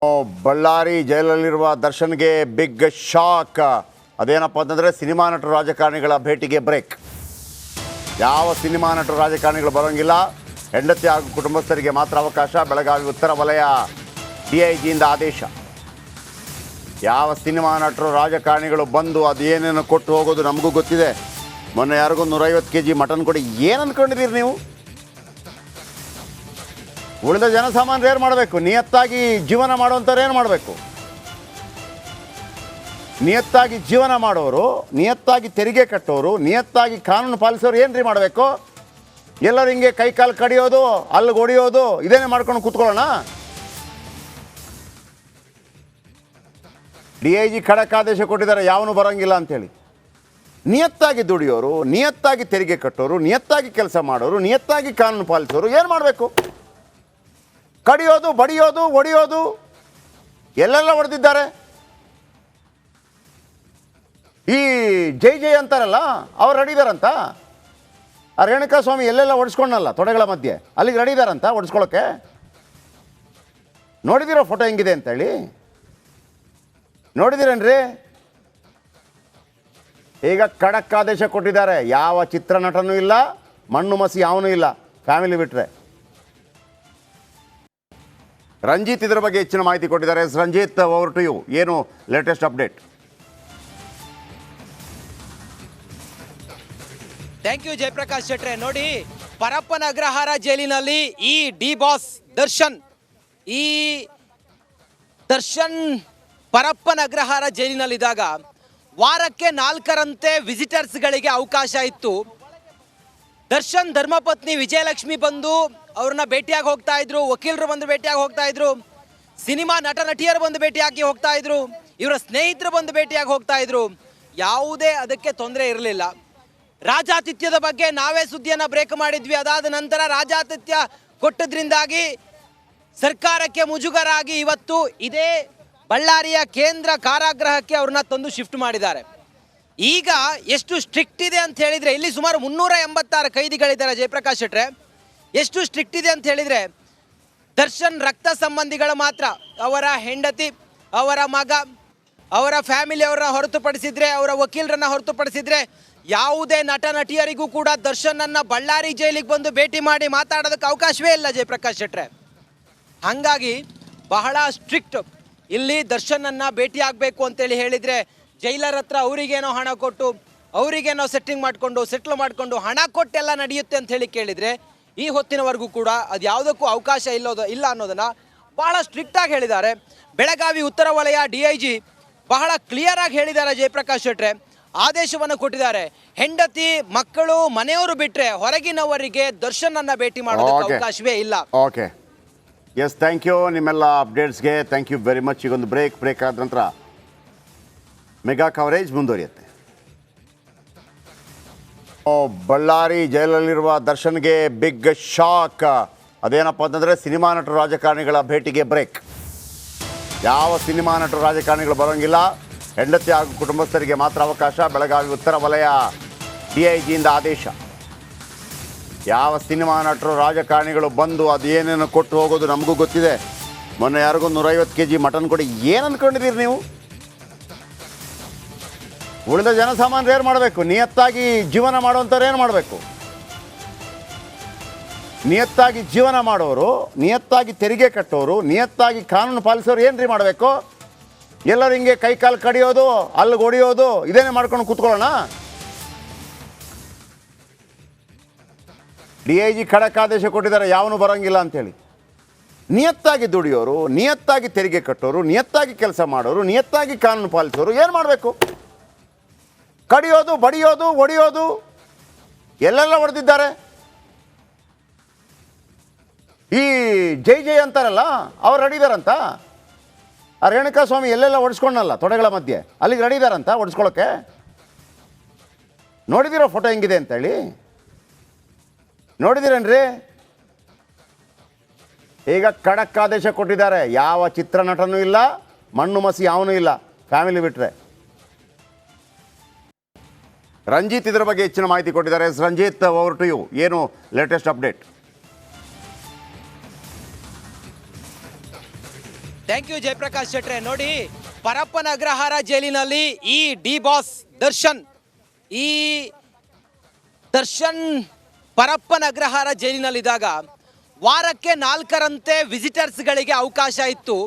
ಬಳ್ಳಾರಿ ಜೈಲಲ್ಲಿರುವ ದರ್ಶನ್ಗೆ big shock. ಅದೇನಪ್ಪ ಅಂತಂದರೆ ಸಿನಿಮಾ ನಟರು ರಾಜಕಾರಣಿಗಳ ಭೇಟಿಗೆ ಬ್ರೇಕ್. ಯಾವ ಸಿನಿಮಾ ನಟರು ರಾಜಕಾರಣಿಗಳು ಬರೋಂಗಿಲ್ಲ, ಹೆಂಡತಿ ಹಾಗೂ ಕುಟುಂಬಸ್ಥರಿಗೆ ಮಾತ್ರ ಅವಕಾಶ. ಬೆಳಗಾವಿ ಉತ್ತರ ವಲಯ DIGಯಿಂದ ಆದೇಶ. ಯಾವ ಸಿನಿಮಾ ನಟರು ರಾಜಕಾರಣಿಗಳು ಬಂದು ಅದೇನೇನು ಕೊಟ್ಟು ಹೋಗೋದು ನಮಗೂ ಗೊತ್ತಿದೆ. ಮೊನ್ನೆ ಯಾರಿಗೂ 150 kg ಮಟನ್ ಕೊಡಿ. ಏನು ಅಂದ್ಕೊಂಡಿದ್ದೀರಿ ನೀವು? ಉಳಿದ ಜನಸಾಮಾನ್ಯರು ಏನು ಮಾಡಬೇಕು? ನಿಯತ್ತಾಗಿ ಜೀವನ ಮಾಡುವಂಥವ್ರು ಏನು ಮಾಡಬೇಕು? ನಿಯತ್ತಾಗಿ ಜೀವನ ಮಾಡೋರು, ನಿಯತ್ತಾಗಿ ತೆರಿಗೆ ಕಟ್ಟೋರು, ನಿಯತ್ತಾಗಿ ಕಾನೂನು ಪಾಲಿಸೋರು ಏನ್ರಿ ಮಾಡಬೇಕು? ಎಲ್ಲರೂ ಹಿಂಗೆ ಕೈಕಾಲು ಕಡಿಯೋದು, ಅಲ್ಲಿಗೆ ಹೊಡಿಯೋದು, ಇದೇನೇ ಮಾಡ್ಕೊಂಡು ಕೂತ್ಕೊಳ್ಳೋಣ? DIG ಖಡಕ್ ಆದೇಶ ಕೊಟ್ಟಿದ್ದಾರೆ, ಯಾವನು ಬರೋಂಗಿಲ್ಲ ಅಂಥೇಳಿ. ನಿಯತ್ತಾಗಿ ದುಡಿಯೋರು, ನಿಯತ್ತಾಗಿ ತೆರಿಗೆ ಕಟ್ಟೋರು, ನಿಯತ್ತಾಗಿ ಕೆಲಸ ಮಾಡೋರು, ನಿಯತ್ತಾಗಿ ಕಾನೂನು ಪಾಲಿಸೋರು ಏನು ಮಾಡಬೇಕು? ಕಡಿಯೋದು, ಬಡಿಯೋದು, ಹೊಡಿಯೋದು, ಎಲ್ಲೆಲ್ಲ ಹೊಡೆದಿದ್ದಾರೆ. ಈ ಜೈ ಅಂತಾರಲ್ಲ, ಅವ್ರು ರೆಡಿದಾರಂತ. ಆ ರೇಣುಕಾ ಸ್ವಾಮಿ ಎಲ್ಲೆಲ್ಲ ಹೊಡೆಸ್ಕೊಂಡಲ್ಲ ತೊಡೆಗಳ ಮಧ್ಯೆ, ಅಲ್ಲಿಗೆ ರೆಡಿದಾರಂತ ಹೊಡೆಸ್ಕೊಳ್ಳೋಕ್ಕೆ. ನೋಡಿದಿರೋ ಫೋಟೋ ಹೆಂಗಿದೆ ಅಂತೇಳಿ? ನೋಡಿದಿರೇನ್ರಿ? ಈಗ ಖಡಕ್ ಆದೇಶ ಕೊಟ್ಟಿದ್ದಾರೆ. ಯಾವ ಚಿತ್ರನಟನೂ ಇಲ್ಲ, ಮಣ್ಣು ಮಸಿ ಯಾವನೂ ಇಲ್ಲ, ಫ್ಯಾಮಿಲಿ ಬಿಟ್ಟರೆ. ರಂಜಿತ್ ಇದರ ಬಗ್ಗೆ ಹೆಚ್ಚಿನ ಮಾಹಿತಿ ಕೊಟ್ಟಿದ್ದಾರೆ. Ranjith, over to you. ಏನು latest update? Thank you Jayaprakash ಶೆಟ್ರೆ. ನೋಡಿ, ಪರಪ್ಪನ ಅಗ್ರಹಾರ ಜೈಲಿನಲ್ಲಿ ಈ ಡಿ ಬಾಸ್ ದರ್ಶನ್ ಪರಪ್ಪನ ಅಗ್ರಹಾರ ಜೈಲಿನಲ್ಲಿದ್ದಾಗ ವಾರಕ್ಕೆ 4ರಂತೆ ವಿಸಿಟರ್ಸ್ಗಳಿಗೆ ಅವಕಾಶ ಇತ್ತು. ದರ್ಶನ್ ಧರ್ಮಪತ್ನಿ ವಿಜಯಲಕ್ಷ್ಮಿ ಬಂದು ಅವ್ರನ್ನ ಭೇಟಿಯಾಗಿ ಹೋಗ್ತಾ ಇದ್ರು, ವಕೀಲರು ಬಂದು ಭೇಟಿಯಾಗಿ ಹೋಗ್ತಾ ಇದ್ರು, ಸಿನಿಮಾ ನಟ ನಟಿಯರು ಬಂದು ಭೇಟಿಯಾಗಿ ಹೋಗ್ತಾ ಇದ್ರು, ಇವರ ಸ್ನೇಹಿತರು ಬಂದು ಭೇಟಿಯಾಗಿ ಹೋಗ್ತಾ ಇದ್ರು. ಯಾವುದೇ ಅದಕ್ಕೆ ತೊಂದರೆ ಇರಲಿಲ್ಲ. ರಾಜಾತಿಥ್ಯದ ಬಗ್ಗೆ ನಾವೇ ಸುದ್ದಿಯನ್ನು ಬ್ರೇಕ್ ಮಾಡಿದ್ವಿ. ಅದಾದ ನಂತರ ರಾಜಾತಿಥ್ಯ ಕೊಟ್ಟದ್ರಿಂದಾಗಿ ಸರ್ಕಾರಕ್ಕೆ ಮುಜುಗರ ಆಗಿ ಇವತ್ತು ಇದೇ ಬಳ್ಳಾರಿಯ ಕೇಂದ್ರ ಕಾರಾಗೃಹಕ್ಕೆ ಅವ್ರನ್ನ ತಂದು ಶಿಫ್ಟ್ ಮಾಡಿದ್ದಾರೆ. ಈಗ ಎಷ್ಟು ಸ್ಟ್ರಿಕ್ಟ್ ಇದೆ ಅಂತ ಹೇಳಿದರೆ, ಇಲ್ಲಿ ಸುಮಾರು 386 ಕೈದಿಗಳಿದ್ದಾರೆ ಜಯಪ್ರಕಾಶ್ ಶೆಟ್ರೆ. ಎಷ್ಟು ಸ್ಟ್ರಿಕ್ಟ್ ಇದೆ ಅಂತ ಹೇಳಿದರೆ, ದರ್ಶನ್ ರಕ್ತ ಸಂಬಂಧಿಗಳು ಮಾತ್ರ, ಅವರ ಹೆಂಡತಿ, ಅವರ ಮಗ, ಅವರ ಫ್ಯಾಮಿಲಿಯವರನ್ನ ಹೊರತುಪಡಿಸಿದರೆ, ಅವರ ವಕೀಲರನ್ನ ಹೊರತುಪಡಿಸಿದರೆ ಯಾವುದೇ ನಟ ನಟಿಯರಿಗೂ ಕೂಡ ದರ್ಶನನ್ನು ಬಳ್ಳಾರಿ ಜೈಲಿಗೆ ಬಂದು ಭೇಟಿ ಮಾಡಿ ಮಾತಾಡೋದಕ್ಕೆ ಅವಕಾಶವೇ ಇಲ್ಲ ಜಯಪ್ರಕಾಶ್ ಶೆಟ್ರೆ. ಹಾಗಾಗಿ ಬಹಳ ಸ್ಟ್ರಿಕ್ಟ್. ಇಲ್ಲಿ ದರ್ಶನನ್ನು ಭೇಟಿ ಆಗಬೇಕು ಅಂತೇಳಿ ಹೇಳಿದರೆ ಜೈಲರ್ ಹತ್ರ ಅವರಿಗೇನೋ ಹಣ ಕೊಟ್ಟು, ಅವರಿಗೇನೋ ಸೆಟ್ಲ್ ಮಾಡಿಕೊಂಡು ಹಣ ಕೊಟ್ಟೆಲ್ಲ ನಡೆಯುತ್ತೆ ಅಂತ ಹೇಳಿ ಕೇಳಿದರೆ, ಈ ಹೊತ್ತಿನವರೆಗೂ ಕೂಡ ಅದು ಯಾವುದಕ್ಕೂ ಅವಕಾಶ ಇಲ್ಲ ಅನ್ನೋದನ್ನು ಬಹಳ ಸ್ಟ್ರಿಕ್ಟಾಗಿ ಹೇಳಿದ್ದಾರೆ. ಬೆಳಗಾವಿ ಉತ್ತರ ವಲಯ DIG ಬಹಳ ಕ್ಲಿಯರಾಗಿ ಹೇಳಿದ್ದಾರೆ ಜಯಪ್ರಕಾಶ್ ಶೆಟ್ರೆ. ಆದೇಶವನ್ನು ಕೊಟ್ಟಿದ್ದಾರೆ. ಹೆಂಡತಿ, ಮಕ್ಕಳು, ಮನೆಯವರು ಬಿಟ್ಟರೆ ಹೊರಗಿನವರಿಗೆ ದರ್ಶನನ್ನು ಭೇಟಿ ಮಾಡೋದಕ್ಕೆ ಅವಕಾಶವೇ ಇಲ್ಲ. ಓಕೆ, ಎಸ್, ಥ್ಯಾಂಕ್ ಯು ನಿಮ್ಮೆಲ್ಲ ಅಪ್ಡೇಟ್ಸ್ಗೆ. Thank you very much. ಈಗೊಂದು ಬ್ರೇಕ್ ಆದ ನಂತರ ಮೆಗಾ ಕವರೇಜ್ ಮುಂದುವರಿಯುತ್ತೆ. ಬಳ್ಳಾರಿ ಜೈಲಲ್ಲಿರುವ ದರ್ಶನ್ಗೆ ಬಿಗ್ ಶಾಕ್. ಅದೇನಪ್ಪ ಅಂತಂದರೆ ಸಿನಿಮಾ ನಟರು ರಾಜಕಾರಣಿಗಳ ಭೇಟಿಗೆ ಬ್ರೇಕ್. ಯಾವ ಸಿನಿಮಾ ನಟರು ರಾಜಕಾರಣಿಗಳು ಬರೋಂಗಿಲ್ಲ, ಹೆಂಡತಿ ಹಾಗೂ ಕುಟುಂಬಸ್ಥರಿಗೆ ಮಾತ್ರ ಅವಕಾಶ. ಬೆಳಗಾವಿ ಉತ್ತರ ವಲಯ DIGಯಿಂದ ಆದೇಶ. ಯಾವ ಸಿನಿಮಾ ನಟರು ರಾಜಕಾರಣಿಗಳು ಬಂದು ಅದೇನೇನು ಕೊಟ್ಟು ಹೋಗೋದು ನಮಗೂ ಗೊತ್ತಿದೆ. ಮೊನ್ನೆ ಯಾರಿಗೂ 150 kg ಮಟನ್ ಕೊಡಿ. ಏನು ಅಂದ್ಕೊಂಡಿದ್ದೀರಿ ನೀವು? ಉಳಿದ ಜನಸಾಮಾನ್ಯರು ಏನು ಮಾಡಬೇಕು? ನಿಯತ್ತಾಗಿ ಜೀವನ ಮಾಡುವಂಥವ್ರು ಏನು ಮಾಡಬೇಕು? ನಿಯತ್ತಾಗಿ ಜೀವನ ಮಾಡೋರು, ನಿಯತ್ತಾಗಿ ತೆರಿಗೆ ಕಟ್ಟೋರು, ನಿಯತ್ತಾಗಿ ಕಾನೂನು ಪಾಲಿಸೋರು ಏನ್ರಿ ಮಾಡಬೇಕು? ಎಲ್ಲರೂ ಹಿಂಗೆ ಕೈಕಾಲು ಕಡಿಯೋದು, ಅಲ್ಲಿಗೆ ಹೊಡಿಯೋದು, ಇದೇನೇ ಮಾಡ್ಕೊಂಡು ಕೂತ್ಕೊಳ್ಳೋಣ? DIG ಖಡಕ್ ಆದೇಶ ಕೊಟ್ಟಿದ್ದಾರೆ, ಯಾವನು ಬರೋಂಗಿಲ್ಲ ಅಂಥೇಳಿ. ನಿಯತ್ತಾಗಿ ದುಡಿಯೋರು, ನಿಯತ್ತಾಗಿ ತೆರಿಗೆ ಕಟ್ಟೋರು, ನಿಯತ್ತಾಗಿ ಕೆಲಸ ಮಾಡೋರು, ನಿಯತ್ತಾಗಿ ಕಾನೂನು ಪಾಲಿಸೋರು ಏನು ಮಾಡಬೇಕು? ಕಡಿಯೋದು, ಬಡಿಯೋದು, ಹೊಡಿಯೋದು, ಎಲ್ಲೆಲ್ಲ ಹೊಡೆದಿದ್ದಾರೆ. ಈ ಜೈ ಅಂತಾರಲ್ಲ, ಅವ್ರು ರೆಡಿದಾರಂತ. ಆ ರೇಣುಕಾ ಸ್ವಾಮಿ ಎಲ್ಲೆಲ್ಲ ಹೊಡೆಸ್ಕೊಂಡಲ್ಲ ತೊಡೆಗಳ ಮಧ್ಯೆ, ಅಲ್ಲಿಗೆ ರೆಡಿದಾರಂತ ಹೊಡೆಸ್ಕೊಳ್ಳೋಕ್ಕೆ. ನೋಡಿದಿರೋ ಫೋಟೋ ಹೆಂಗಿದೆ ಅಂತೇಳಿ? ನೋಡಿದಿರೇನ್ರಿ? ಈಗ ಖಡಕ್ ಆದೇಶ ಕೊಟ್ಟಿದ್ದಾರೆ. ಯಾವ ಚಿತ್ರನಟನೂ ಇಲ್ಲ, ಮಣ್ಣು ಮಸಿ ಯಾವನೂ ಇಲ್ಲ, ಫ್ಯಾಮಿಲಿ ಬಿಟ್ಟರೆ. ರಂಜಿತ್ ಇದರ ಬಗ್ಗೆ ಹೆಚ್ಚಿನ ಮಾಹಿತಿ ಕೊಟ್ಟಿದ್ದಾರೆ. Ranjith, over to you. ಏನು latest update? Thank you Jayaprakash ಶೆಟ್ರೆ. ನೋಡಿ, ಪರಪ್ಪನ ಅಗ್ರಹಾರ ಜೈಲಿನಲ್ಲಿ ಈ ಡಿ ಬಾಸ್ ದರ್ಶನ್ ಪರಪ್ಪನ ಅಗ್ರಹಾರ ಜೈಲಿನಲ್ಲಿದ್ದಾಗ ವಾರಕ್ಕೆ 4ರಂತೆ ವಿಸಿಟರ್ಸ್ಗಳಿಗೆ ಅವಕಾಶ ಇತ್ತು.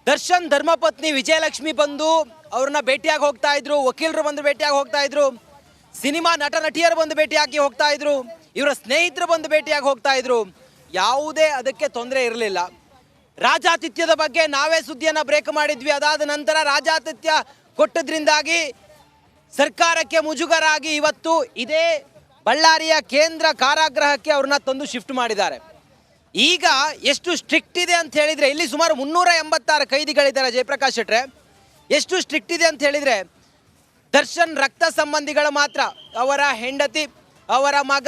ದರ್ಶನ್ ಧರ್ಮಪತ್ನಿ ವಿಜಯಲಕ್ಷ್ಮಿ ಬಂದು ಅವ್ರನ್ನ ಭೇಟಿಯಾಗಿ ಹೋಗ್ತಾ ಇದ್ರು, ವಕೀಲರು ಬಂದು ಭೇಟಿಯಾಗಿ ಹೋಗ್ತಾ ಇದ್ರು, ಸಿನಿಮಾ ನಟ ನಟಿಯರು ಬಂದು ಭೇಟಿಯಾಗಿ ಹೋಗ್ತಾ ಇದ್ರು, ಇವರ ಸ್ನೇಹಿತರು ಬಂದು ಭೇಟಿಯಾಗಿ ಹೋಗ್ತಾ ಇದ್ರು. ಯಾವುದೇ ಅದಕ್ಕೆ ತೊಂದರೆ ಇರಲಿಲ್ಲ. ರಾಜಾತಿಥ್ಯದ ಬಗ್ಗೆ ನಾವೇ ಸುದ್ದಿಯನ್ನು ಬ್ರೇಕ್ ಮಾಡಿದ್ವಿ. ಅದಾದ ನಂತರ ರಾಜಾತಿಥ್ಯ ಕೊಟ್ಟದ್ರಿಂದಾಗಿ ಸರ್ಕಾರಕ್ಕೆ ಮುಜುಗರ ಆಗಿ ಇವತ್ತು ಇದೇ ಬಳ್ಳಾರಿಯ ಕೇಂದ್ರ ಕಾರಾಗೃಹಕ್ಕೆ ಅವ್ರನ್ನ ತಂದು ಶಿಫ್ಟ್ ಮಾಡಿದ್ದಾರೆ. ಈಗ ಎಷ್ಟು ಸ್ಟ್ರಿಕ್ಟ್ ಇದೆ ಅಂತ ಹೇಳಿದರೆ, ಇಲ್ಲಿ ಸುಮಾರು 386 ಕೈದಿಗಳಿದ್ದಾರೆ ಜಯಪ್ರಕಾಶ್ ಶೆಟ್ರೆ. ಎಷ್ಟು ಸ್ಟ್ರಿಕ್ಟ್ ಇದೆ ಅಂತ ಹೇಳಿದರೆ, ದರ್ಶನ್ ರಕ್ತ ಸಂಬಂಧಿಗಳು ಮಾತ್ರ, ಅವರ ಹೆಂಡತಿ, ಅವರ ಮಗ,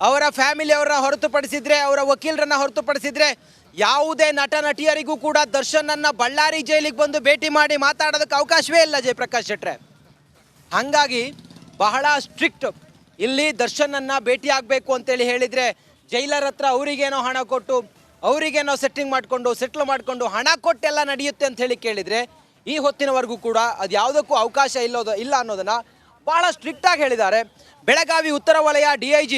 ಅವರ ಫ್ಯಾಮಿಲಿಯವರನ್ನ ಹೊರತುಪಡಿಸಿದರೆ, ಅವರ ವಕೀಲರನ್ನ ಹೊರತುಪಡಿಸಿದರೆ ಯಾವುದೇ ನಟ ನಟಿಯರಿಗೂ ಕೂಡ ದರ್ಶನನ್ನು ಬಳ್ಳಾರಿ ಜೈಲಿಗೆ ಬಂದು ಭೇಟಿ ಮಾಡಿ ಮಾತಾಡೋದಕ್ಕೆ ಅವಕಾಶವೇ ಇಲ್ಲ ಜಯಪ್ರಕಾಶ್ ಶೆಟ್ರೆ. ಹಾಗಾಗಿ ಬಹಳ ಸ್ಟ್ರಿಕ್ಟ್. ಇಲ್ಲಿ ದರ್ಶನನ್ನು ಭೇಟಿ ಆಗಬೇಕು ಅಂತೇಳಿ ಹೇಳಿದರೆ ಜೈಲರ್ ಹತ್ರ ಅವರಿಗೇನೋ ಹಣ ಕೊಟ್ಟು, ಅವರಿಗೇನೋ ಸೆಟ್ಲ್ ಮಾಡಿಕೊಂಡು ಹಣ ಕೊಟ್ಟೆಲ್ಲ ನಡೆಯುತ್ತೆ ಅಂತ ಹೇಳಿ ಕೇಳಿದರೆ ಈ ಹೊತ್ತಿನವರೆಗೂ ಕೂಡ ಅದು ಯಾವುದಕ್ಕೂ ಅವಕಾಶ ಇಲ್ಲ ಅನ್ನೋದನ್ನು ಬಹಳ ಸ್ಟ್ರಿಕ್ಟಾಗಿ ಹೇಳಿದ್ದಾರೆ. ಬೆಳಗಾವಿ ಉತ್ತರ ವಲಯ DIG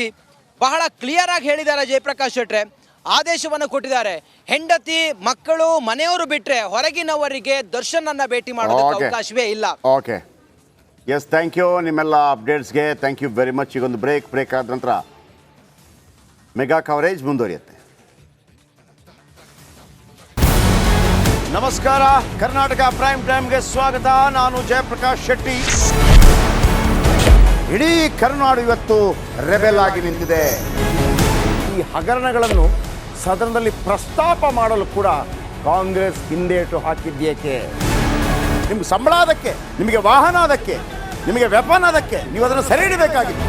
ಬಹಳ ಕ್ಲಿಯರ್ ಆಗಿ ಹೇಳಿದ್ದಾರೆ ಜಯಪ್ರಕಾಶ್ ಶೆಟ್ರೆ. ಆದೇಶವನ್ನು ಕೊಟ್ಟಿದ್ದಾರೆ. ಹೆಂಡತಿ, ಮಕ್ಕಳು, ಮನೆಯವರು ಬಿಟ್ಟರೆ ಹೊರಗಿನವರಿಗೆ ದರ್ಶನನ್ನು ಭೇಟಿ ಮಾಡೋದಕ್ಕೆ ಅವಕಾಶವೇ ಇಲ್ಲ. ಓಕೆ, ಎಸ್, ಥ್ಯಾಂಕ್ ಯು ನಿಮ್ಮೆಲ್ಲ ಅಪ್ಡೇಟ್ಸ್ಗೆ. Thank you very much. ಈಗೊಂದು ಬ್ರೇಕ್ ಆದ ನಂತರ ಮೆಗಾ ಕವರೇಜ್ ಮುಂದುವರಿಯುತ್ತೆ. ನಮಸ್ಕಾರ, ಕರ್ನಾಟಕ ಪ್ರೈಮ್ ಟೈಮ್ಗೆ ಸ್ವಾಗತ. ನಾನು ಜಯಪ್ರಕಾಶ್ ಶೆಟ್ಟಿ. ಇಡೀ ಕರ್ನಾಡು ಇವತ್ತು ರೆಬೆಲ್ ಆಗಿ ನಿಂತಿದೆ. ಈ ಹಗರಣಗಳನ್ನು ಸದನದಲ್ಲಿ ಪ್ರಸ್ತಾಪ ಮಾಡಲು ಕೂಡ ಕಾಂಗ್ರೆಸ್ ಹಿಂದೇಟು ಹಾಕಿದ್ದೇಕೆ? ನಿಮ್ಗೆ ಸಂಬಳ ಅದಕ್ಕೆ, ನಿಮಗೆ ವಾಹನ ಅದಕ್ಕೆ, ನಿಮಗೆ ವೆಪನ್ ಅದಕ್ಕೆ, ನೀವು ಅದನ್ನು ಸೆರೆ ಹಿಡಿಬೇಕಾಗಿತ್ತು.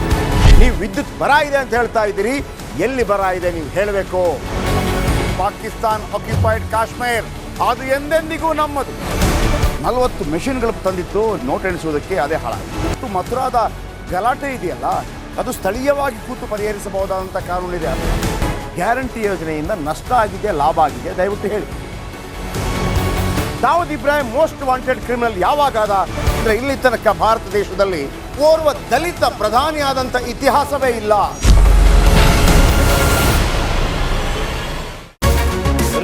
ನೀವು ವಿದ್ಯುತ್ ಬರ ಇದೆ ಅಂತ ಹೇಳ್ತಾ ಇದ್ದೀರಿ. ಎಲ್ಲಿ ಬರ ಇದೆ ನೀವು ಹೇಳಬೇಕು. ಪಾಕಿಸ್ತಾನ್ ಆಕ್ಯುಪೈಡ್ ಕಾಶ್ಮೀರ್ ಅದು ಎಂದೆಂದಿಗೂ ನಮ್ಮದು. 40 ಮೆಷಿನ್ಗಳು ತಂದಿತ್ತು ನೋಟ್ ಎಣಿಸುವುದಕ್ಕೆ, ಅದೇ ಹಾಳಾಗಿದೆ. ಮಥುರಾದ ಗಲಾಟೆ ಇದೆಯಲ್ಲ, ಅದು ಸ್ಥಳೀಯವಾಗಿ ಕೂತು ಪರಿಹರಿಸಬಹುದಾದಂಥ ಕಾನೂನಿದೆ. ಗ್ಯಾರಂಟಿ ಯೋಜನೆಯಿಂದ ನಷ್ಟ ಆಗಿದೆ, ಲಾಭ ಆಗಿದೆ, ದಯವಿಟ್ಟು ಹೇಳಿ. Dawood Ibrahim most wanted criminal ಯಾವಾಗಾದ ಅಂದರೆ ಇಲ್ಲಿ ತನಕ ಭಾರತ ದೇಶದಲ್ಲಿ ಓರ್ವ ದಲಿತ ಪ್ರಧಾನಿಯಾದಂಥ ಇತಿಹಾಸವೇ ಇಲ್ಲ.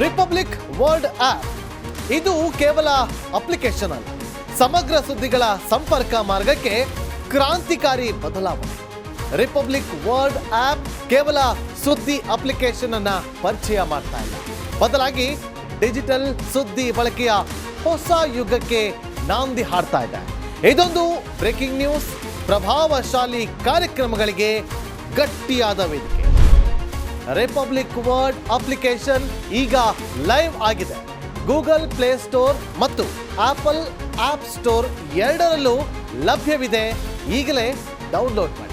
ರಿಪಬ್ಲಿಕ್ ವರ್ಲ್ಡ್ ಆಪ್ ಇದು ಕೇವಲ ಅಪ್ಲಿಕೇಶನ್ ಅಲ್ಲ, ಸಮಗ್ರ ಸುದ್ದಿಗಳ ಸಂಪರ್ಕ ಮಾರ್ಗಕ್ಕೆ ಕ್ರಾಂತಿಕಾರಿ ಬದಲಾವಣೆ. ರಿಪಬ್ಲಿಕ್ ವರ್ಲ್ಡ್ ಆಪ್ ಕೇವಲ ಸುದ್ದಿ ಅಪ್ಲಿಕೇಶನ್ ಅನ್ನ ಪರಿಚಯ ಮಾಡ್ತಾ ಇಲ್ಲ, ಬದಲಾಗಿ ಡಿಜಿಟಲ್ ಸುದ್ದಿ ಬಳಕೆಯ ಹೊಸ ಯುಗಕ್ಕೆ ನಾಂದಿ ಹಾಡ್ತಾ ಇದೆ. ಇದೊಂದು ಬ್ರೇಕಿಂಗ್ ನ್ಯೂಸ್, ಪ್ರಭಾವಶಾಲಿ ಕಾರ್ಯಕ್ರಮಗಳಿಗೆ ಗಟ್ಟಿಯಾದ ವೇದಿಕೆ. ರಿಪಬ್ಲಿಕ್ ವರ್ಲ್ಡ್ ಅಪ್ಲಿಕೇಶನ್ ಈಗ ಲೈವ್ ಆಗಿದೆ. ಗೂಗಲ್ ಪ್ಲೇ ಸ್ಟೋರ್ ಮತ್ತು ಆಪಲ್ ಆಪ್ ಸ್ಟೋರ್ ಎರಡರಲ್ಲೂ ಲಭ್ಯವಿದೆ. ಈಗಲೇ ಡೌನ್ಲೋಡ್ ಮಾಡಿ.